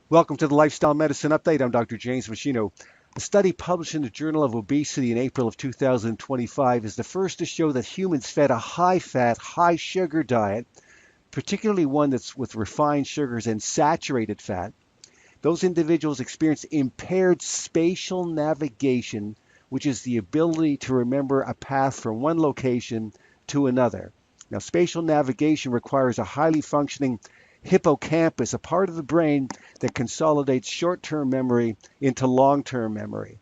Welcome to the Lifestyle Medicine Update. I'm Dr. James Meschino. A study published in the Journal of Obesity in April of 2025 is the first to show that humans fed a high-fat, high-sugar diet, particularly one that's with refined sugars and saturated fat. Those individuals experience impaired spatial navigation, which is the ability to remember a path from one location to another. Now, spatial navigation requires a highly functioning hippocampus, a part of the brain that consolidates short-term memory into long-term memory.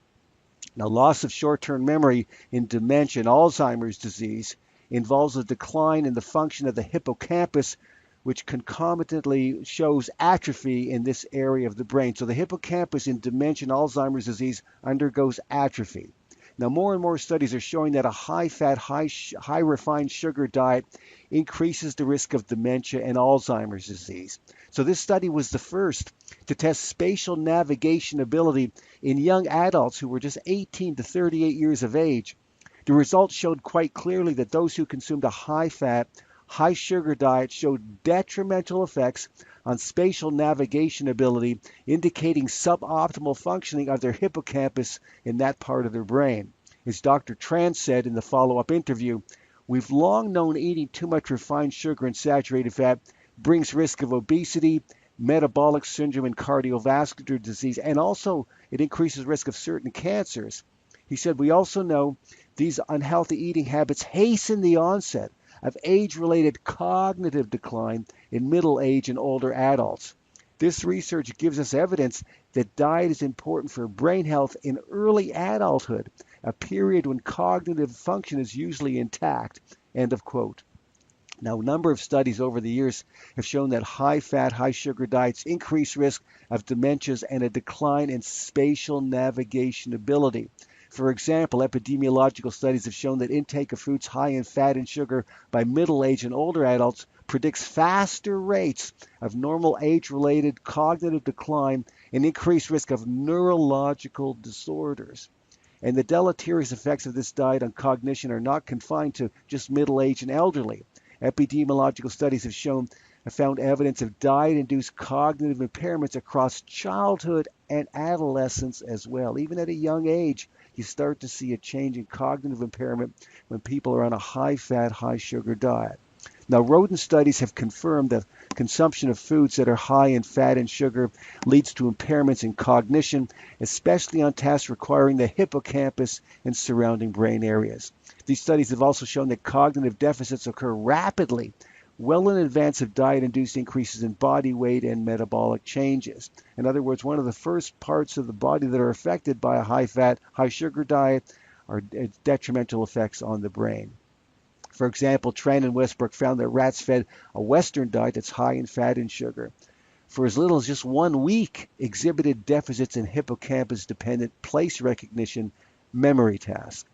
Now, loss of short-term memory in dementia and Alzheimer's disease involves a decline in the function of the hippocampus, which concomitantly shows atrophy in this area of the brain. So the hippocampus in dementia and Alzheimer's disease undergoes atrophy. Now, more and more studies are showing that a high-fat, high refined sugar diet increases the risk of dementia and Alzheimer's disease. So this study was the first to test spatial navigation ability in young adults who were just 18 to 38 years of age. The results showed quite clearly that those who consumed a high-fat, high-sugar diet showed detrimental effects on spatial navigation ability, indicating suboptimal functioning of their hippocampus in that part of their brain. As Dr. Tran said in the follow-up interview, we've long known eating too much refined sugar and saturated fat brings risk of obesity, metabolic syndrome, and cardiovascular disease, and also it increases risk of certain cancers. He said, we also know these unhealthy eating habits hasten the onset of age-related cognitive decline in middle age and older adults. This research gives us evidence that diet is important for brain health in early adulthood, a period when cognitive function is usually intact. End of quote. Now, a number of studies over the years have shown that high-fat, high-sugar diets increase risk of dementias and a decline in spatial navigation ability. For example, epidemiological studies have shown that intake of foods high in fat and sugar by middle-aged and older adults predicts faster rates of normal age-related cognitive decline and increased risk of neurological disorders. And the deleterious effects of this diet on cognition are not confined to just middle-aged and elderly. Epidemiological studies have found evidence of diet-induced cognitive impairments across childhood and adolescence as well. Even at a young age, you start to see a change in cognitive impairment when people are on a high-fat, high-sugar diet. Now, rodent studies have confirmed that consumption of foods that are high in fat and sugar leads to impairments in cognition, especially on tasks requiring the hippocampus and surrounding brain areas. These studies have also shown that cognitive deficits occur rapidly, well in advance of diet-induced increases in body weight and metabolic changes. In other words, one of the first parts of the body that are affected by a high-fat, high-sugar diet are detrimental effects on the brain. For example, Tran and Westbrook found that rats fed a Western diet that's high in fat and sugar for as little as just 1 week exhibited deficits in hippocampus-dependent place recognition memory tasks.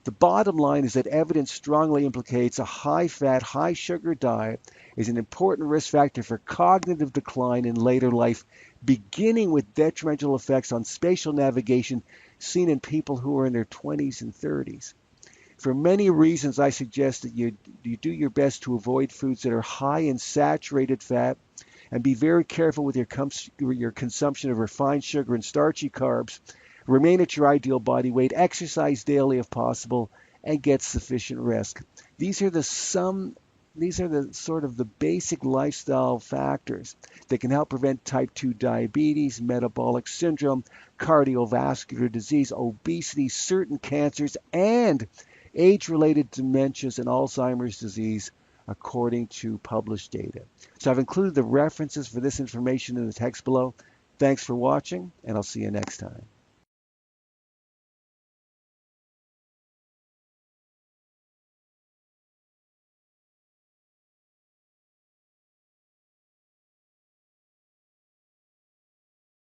The bottom line is that evidence strongly implicates a high-fat, high-sugar diet is an important risk factor for cognitive decline in later life, beginning with detrimental effects on spatial navigation seen in people who are in their 20s and 30s. For many reasons, I suggest that you do your best to avoid foods that are high in saturated fat and be very careful with your consumption of refined sugar and starchy carbs. Remain at your ideal body weight, exercise daily if possible, and get sufficient rest. These are the sort of the basic lifestyle factors that can help prevent type 2 diabetes, metabolic syndrome, cardiovascular disease, obesity, certain cancers, and age-related dementias and Alzheimer's disease, according to published data. So I've included the references for this information in the text below. Thanks for watching, and I'll see you next time.